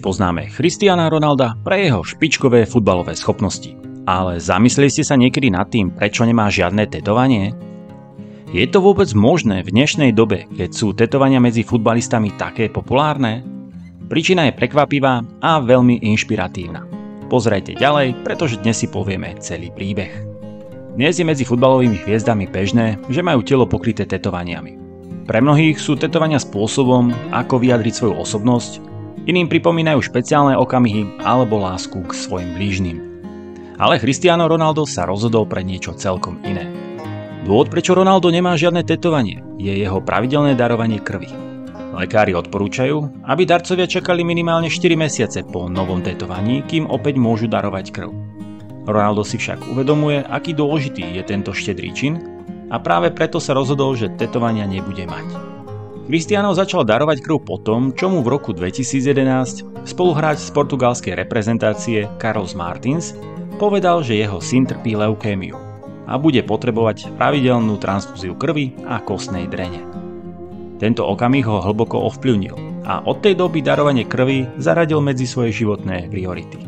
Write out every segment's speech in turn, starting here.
poznáme Cristiana Ronalda pre jeho špičkové futbalové schopnosti. Ale zamysleli ste sa niekedy nad tým, prečo nemá žiadne tetovanie? Je to vôbec možné v dnešnej dobe, keď sú tetovania medzi futbalistami také populárne? Príčina je prekvapivá a veľmi inšpiratívna. Pozerajte ďalej, pretože dnes si povieme celý príbeh. Dnes je medzi futbalovými hviezdami bežné, že majú telo pokryté tetovaniami. Pre mnohých sú tetovania spôsobom, ako vyjadriť svoju osobnosť, iným pripomínajú špeciálne okamihy alebo lásku k svojim blížnym. Ale Cristiano Ronaldo sa rozhodol pre niečo celkom iné. Dôvod, prečo Ronaldo nemá žiadne tetovanie, je jeho pravidelné darovanie krvi. Lekári odporúčajú, aby darcovia čakali minimálne 4 mesiace po novom tetovaní, kým opäť môžu darovať krv. Ronaldo si však uvedomuje, aký dôležitý je tento štedrý čin a práve preto sa rozhodol, že tetovania nebude mať. Cristiano začal darovať krv po tom, čo mu v roku 2011 spoluhráč z portugalskej reprezentácie Carlos Martins povedal, že jeho syn trpí leukémiu a bude potrebovať pravidelnú transfúziu krvi a kostnej drene. Tento okamih ho hlboko ovplyvnil a od tej doby darovanie krvi zaradil medzi svoje životné priority.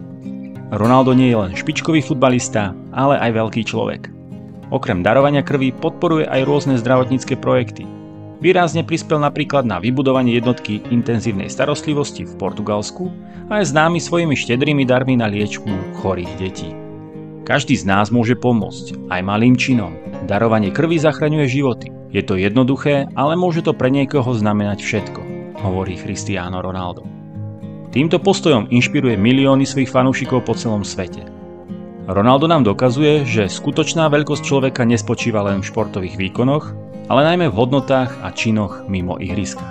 Ronaldo nie je len špičkový futbalista, ale aj veľký človek. Okrem darovania krvi podporuje aj rôzne zdravotnícke projekty. Výrazne prispel napríklad na vybudovanie jednotky intenzívnej starostlivosti v Portugalsku a je známy svojimi štedrými darmi na liečbu chorých detí. Každý z nás môže pomôcť, aj malým činom. Darovanie krvi zachraňuje životy. Je to jednoduché, ale môže to pre niekoho znamenať všetko, hovorí Cristiano Ronaldo. Týmto postojom inšpiruje milióny svojich fanúšikov po celom svete. Ronaldo nám dokazuje, že skutočná veľkosť človeka nespočíva len v športových výkonoch, ale najmä v hodnotách a činoch mimo ihriska.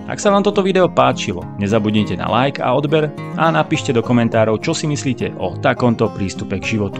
Ak sa vám toto video páčilo, nezabudnite na like a odber a napíšte do komentárov, čo si myslíte o takomto prístupe k životu.